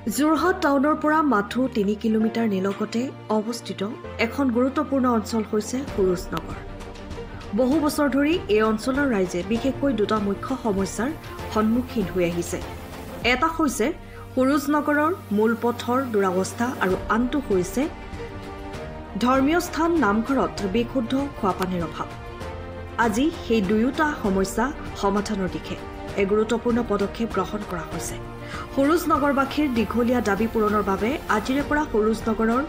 যোৰহাট টাউনৰ পৰা মাথো ৩ কিলোমিটাৰ নিলগতে অৱস্থিত এখন গুৰুত্বপূৰ্ণ অঞ্চল হৈছে সুৰুজনগৰ। বহু বছৰ ধৰি এই অঞ্চলৰ ৰাইজে বিশেষকৈ দুটা মুখ্য সমস্যাৰ সন্মুখীন হৈ আহিছে। এটা হৈছে সুৰুজনগৰৰ মূল পথৰ দুৰৱস্থা আৰু আনটো হৈছে ধৰ্মীয় স্থান নামঘৰত বিশুদ্ধ খোৱাপানীৰ অভাৱ। আজি সেই দুয়োটা সমস্যা সমাধানৰ দিশে এক গুৰুত্বপূৰ্ণ পদক্ষেপ গ্ৰহণ কৰা হৈছে। সুৰুজনগৰবাসীৰ দীঘলীয়া দাবী পূৰণৰ বাবে আজিৰে পৰা সুৰুজনগৰৰ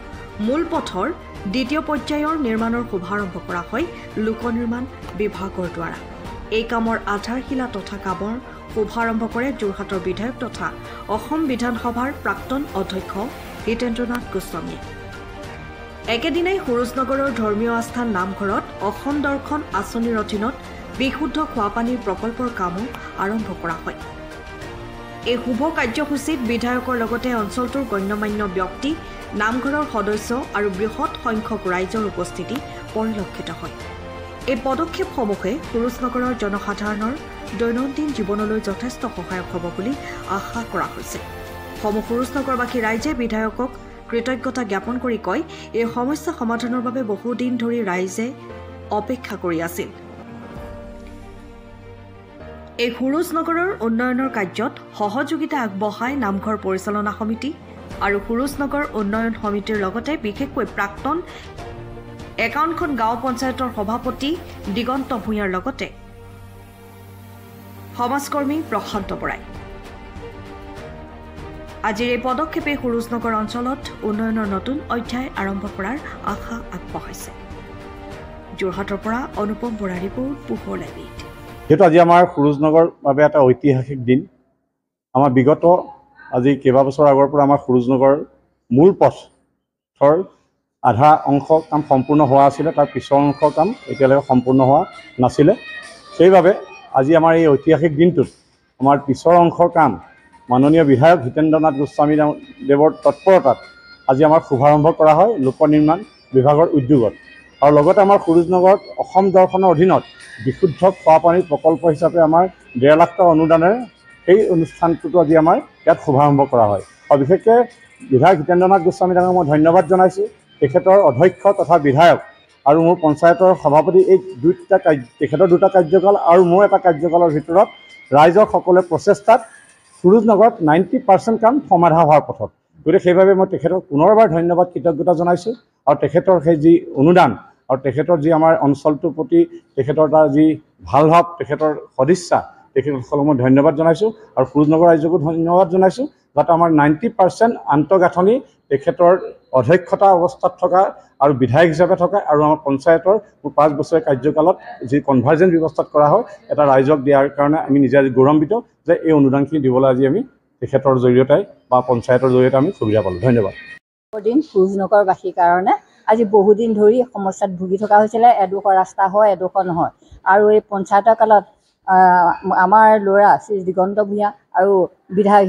মূল পথৰ দ্বিতীয় পৰ্যায়ৰ নিৰ্মাণৰ শুভাৰম্ভ কৰা হয় লোক নিৰ্মাণ বিভাগৰ দ্বাৰা। এই কামৰ আধাৰশিলা তথা কামৰ শুভাৰম্ভ কৰে যোৰহাটৰ বিধায়ক তথা অসম বিধানসভাৰ প্ৰাক্তন অধ্যক্ষ হিতেন্দ্ৰনাথ গোস্বামীয়ে। একেদিনাই সুৰুজনগৰৰ ধৰ্মীয় আস্থান নামঘৰত অসম দৰ্শন আঁচনিৰ অধীনত বিশুদ্ধ খোৱাপানীৰ প্ৰকল্পৰ কামো আৰম্ভ কৰা হয়। এই শুভ কাৰ্যসূচীত বিধায়কৰ লগতে অঞ্চলটোৰ গণ্যমান্য ব্যক্তি, নামঘৰৰ সদস্য আৰু বৃহৎ সংখ্যক ৰাইজৰ উপস্থিতি পৰিলক্ষিত হয়। এই পদক্ষেপসমূহে সুৰুজনগৰৰ জনসাধাৰণৰ দৈনন্দিন জীৱনলৈ যথেষ্ট সহায়ক হ'ব বুলি আশা কৰা হৈছে। সুৰুজনগৰবাসী ৰাইজে বিধায়কক কৃতজ্ঞতা জ্ঞাপন কৰি কয়, এই সমস্যা সমাধানৰ বাবে বহুদিন ধৰি ৰাইজে অপেক্ষা কৰি আছিল। এই সুৰুজনগৰৰ উন্নয়নৰ কাৰ্যত সহযোগিতা আগবঢ়ায় নামঘৰ পৰিচালনা সমিতি আৰু সুৰুজনগৰ উন্নয়ন সমিতিৰ লগতে বিশেষকৈ প্ৰাক্তন 51খন গাঁও পঞ্চায়তৰ সভাপতি দিগন্ত ভূঞাৰ লগতে সমাজকৰ্মী প্ৰশান্ত বৰাই। আজিৰ এই পদক্ষেপে সুৰুজনগৰ অঞ্চলত উন্নয়নৰ নতুন অধ্যায় আৰম্ভ কৰাৰ আশা আগবঢ়াইছে। যোৰহাটৰ পৰা অনুপম বৰা ৰিপৰ্ট, পোহৰ লাইভ। যেহেতু আজি আমাৰ সুৰুজনগৰ বাবে এটা ঐতিহাসিক দিন। আমাৰ বিগত আজি কেইবাবছৰ আগৰ পৰা আমাৰ সুৰুজনগৰ মূল পথৰ আধা অংশ কাম সম্পূৰ্ণ হোৱা আছিলে, তাৰ পিছৰ অংশ কাম এতিয়ালৈকে সম্পূৰ্ণ হোৱা নাছিলে। সেইবাবে আজি আমাৰ এই ঐতিহাসিক দিনটোত আমাৰ পিছৰ অংশৰ কাম মাননীয় বিধায়ক হিতেন্দ্ৰনাথ গোস্বামী দেৱৰ তৎপৰতাত আজি আমাৰ শুভাৰম্ভ কৰা হয় লোক নিৰ্মাণ বিভাগৰ উদ্যোগত। আৰু লগতে আমাৰ সুৰুজনগৰত অসম দৰ্শনৰ অধীনত বিশুদ্ধ খোৱাপানীৰ প্ৰকল্প হিচাপে আমাৰ 1.5 লাখ টকা অনুদানেৰে সেই অনুষ্ঠানটোতো আজি আমাৰ ইয়াত শুভাৰম্ভ কৰা হয়। আৰু বিশেষকৈ বিধায়ক হিতেন্দ্ৰনাথ গোস্বামী ডাঙৰক মই ধন্যবাদ জনাইছোঁ। তেখেতৰ অধ্যক্ষ তথা বিধায়ক আৰু মোৰ পঞ্চায়তৰ সভাপতি, এই তেখেতৰ দুটা কাৰ্যকাল আৰু মোৰ এটা কাৰ্যকালৰ ভিতৰত ৰাইজৰ সকলোৱে প্ৰচেষ্টাত সুৰুজনগৰত 90% কাম সমাধা হোৱাৰ পথত। গতিকে সেইবাবে মই তেখেতক পুনৰবাৰ ধন্যবাদ কৃতজ্ঞতা জনাইছোঁ। আৰু তেখেতৰ সেই যি অনুদান আৰু তেখেতৰ যি আমাৰ অঞ্চলটোৰ প্ৰতি তেখেতৰ তাৰ যি ভাল ভাৱ, তেখেতৰ সদিচ্ছা, তেখেতসকলক মই ধন্যবাদ জনাইছোঁ। আৰু সুৰুজনগৰ ৰাইজকো ধন্যবাদ জনাইছোঁ, যাতে আমাৰ 90% আন্তঃগাঁথনি তেখেতৰ অধ্যক্ষতা অৱস্থাত থকা আৰু বিধায়ক হিচাপে থকা আৰু আমাৰ পঞ্চায়তৰ 5 বছৰীয়া কাৰ্যকালত যি কনভাৰ্জেন্স ব্যৱস্থাত কৰা হয়, এটা ৰাইজক দিয়াৰ কাৰণে আমি নিজে আজি গৌৰৱান্বিত যে এই অনুদানখিনি দিবলৈ আজি আমি তেখেতৰ জৰিয়তে বা পঞ্চায়তৰ জৰিয়তে আমি সুবিধা পালোঁ। ধন্যবাদ। দিন সুৰুজনগৰবাসীৰ কাৰণে আজি বহুদিন ধৰি সমস্যাত ভুগি থকা হৈছিলে। এডোখৰ ৰাস্তা হয়, এডোখৰ নহয়। আৰু এই পঞ্চায়তৰ কালত আমাৰ ল'ৰা শ্ৰী দিগন্ত ভূঞা আৰু বিধায়ক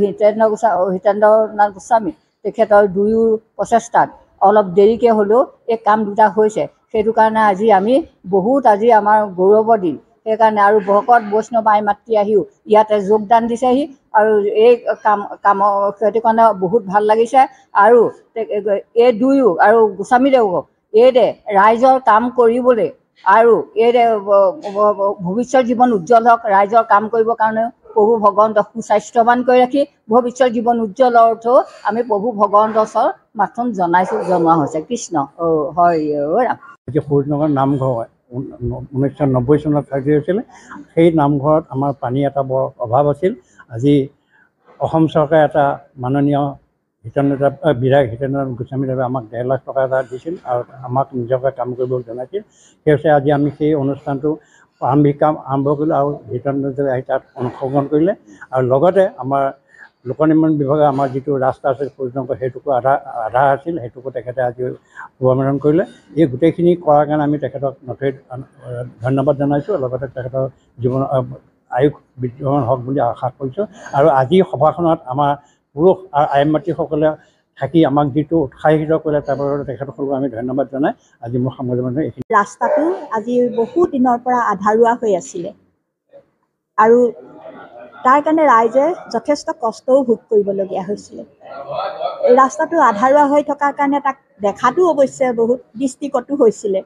হিতেন্দ্ৰনাথ গোস্বামী তেখেতৰ দুয়ো প্ৰচেষ্টাত অলপ দেৰিকৈ হ'লেও এই কাম দুটা হৈছে। সেইটো কাৰণে আজি আমি বহুত আমাৰ গৌৰৱৰ দিন। সেইকাৰণে আৰু ভকত বৈষ্ণৱ আই মাতৃ আহিও ইয়াতে যোগদান দিছেহি আৰু এই কামৰ সেইটো কাৰণে বহুত ভাল লাগিছে। আৰু এই দুয়ো আৰু গোস্বামীদেৱক এইদৰে ৰাইজৰ কাম কৰিবলৈ আৰু এইদৰে ভৱিষ্যত জীৱন উজ্জ্বল হওক, ৰাইজৰ কাম কৰিবৰ কাৰণে প্ৰভু ভগৱন্তক সুস্বাস্থ্যৱান কৰি ৰাখি ভৱিষ্যত জীৱন উজ্জ্বলৰ অৰ্থও আমি প্ৰভু ভগৱন্তৰ ওচৰত মাথোন জনোৱা হৈছে। কৃষ্ণ হৰি ৰাম। সুৰুজনগৰ নামঘৰ 1990 চনত স্থাপিত হৈছিলে। সেই নামঘৰত আমাৰ পানী এটা বৰ অভাৱ আছিল। আজি অসম চৰকাৰে এটা মাননীয় বিধায়ক হিতেন্দ্ৰনাথ গোস্বামীদেৱে আমাক 1.5 লাখ টকা এটা দিছিল আৰু আমাক নিজকে কাম কৰিব জনাইছিল। সেইবাবে আজি আমি সেই অনুষ্ঠানটো প্ৰাৰম্ভিক কাম আৰম্ভ কৰিলোঁ আৰু হিতেন্দ্ৰদেৱে আহি তাত অংশগ্ৰহণ কৰিলে। আৰু লগতে আমাৰ লোক নিৰ্মাণ বিভাগে আমাৰ যিটো ৰাস্তা আছিল সুৰুজনগৰ, সেইটোকো আধা আছিল, সেইটোকো তেখেতে আজি শুভাৰম্ভ কৰিলে। এই গোটেইখিনি কৰাৰ কাৰণে আমি তেখেতক নথৈ ধন্যবাদ জনাইছোঁ। লগতে তেখেতৰ জীৱন আয়ুস বৃদ্ধিমান হওক বুলি আশা কৰিছোঁ। আৰু আজি সভাখনত আমাৰ পুৰুষ আৰু আই মাতৃসকলে থাকি আমাক যিটো উৎসাহিত কৰিলে তাৰ বাবে তেখেতসকলক আমি ধন্যবাদ জনাই আজি মোৰ সামৰণি এইখিনি। ৰাস্তাটো আজি বহু দিনৰ পৰা আধাৰুৱা হৈ আছিলে আৰু তাৰ কাৰণে ৰাইজে যথেষ্ট কষ্টও ভোগ কৰিবলগীয়া হৈছিলে। এই ৰাস্তাটো আধাৰুৱা হৈ থকাৰ কাৰণে তাক দেখাটো অৱশ্যে বহুত দৃষ্টিকটু হৈছিলে।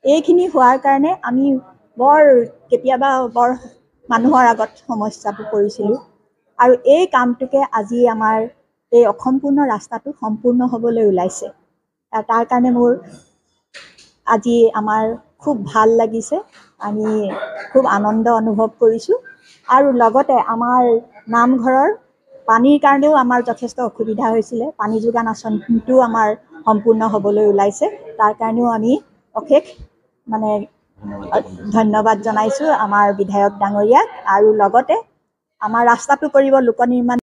এইখিনি হোৱাৰ কাৰণে আমি কেতিয়াবা বৰ মানুহৰ আগত সমস্যাটো কৰিছিলোঁ। আৰু এই কামটোকে আজি আমাৰ এই অসম্পূৰ্ণ ৰাস্তাটো সম্পূৰ্ণ হ'বলৈ ওলাইছে। তাৰ কাৰণে মোৰ আজি আমাৰ খুব ভাল লাগিছে, আমি খুব আনন্দ অনুভৱ কৰিছোঁ। আৰু লগতে আমাৰ নামঘৰৰ পানীৰ কাৰণেও আমাৰ যথেষ্ট অসুবিধা হৈছিলে। পানী যোগান আঁচনিটো আমাৰ সম্পূৰ্ণ হ'বলৈ ওলাইছে, তাৰ কাৰণেও আমি অশেষ ধন্যবাদ জনাইছোঁ আমাৰ বিধায়ক ডাঙৰীয়াক। আৰু লগতে আমাৰ ৰাস্তাটো কৰিব লোক নিৰ্মাণ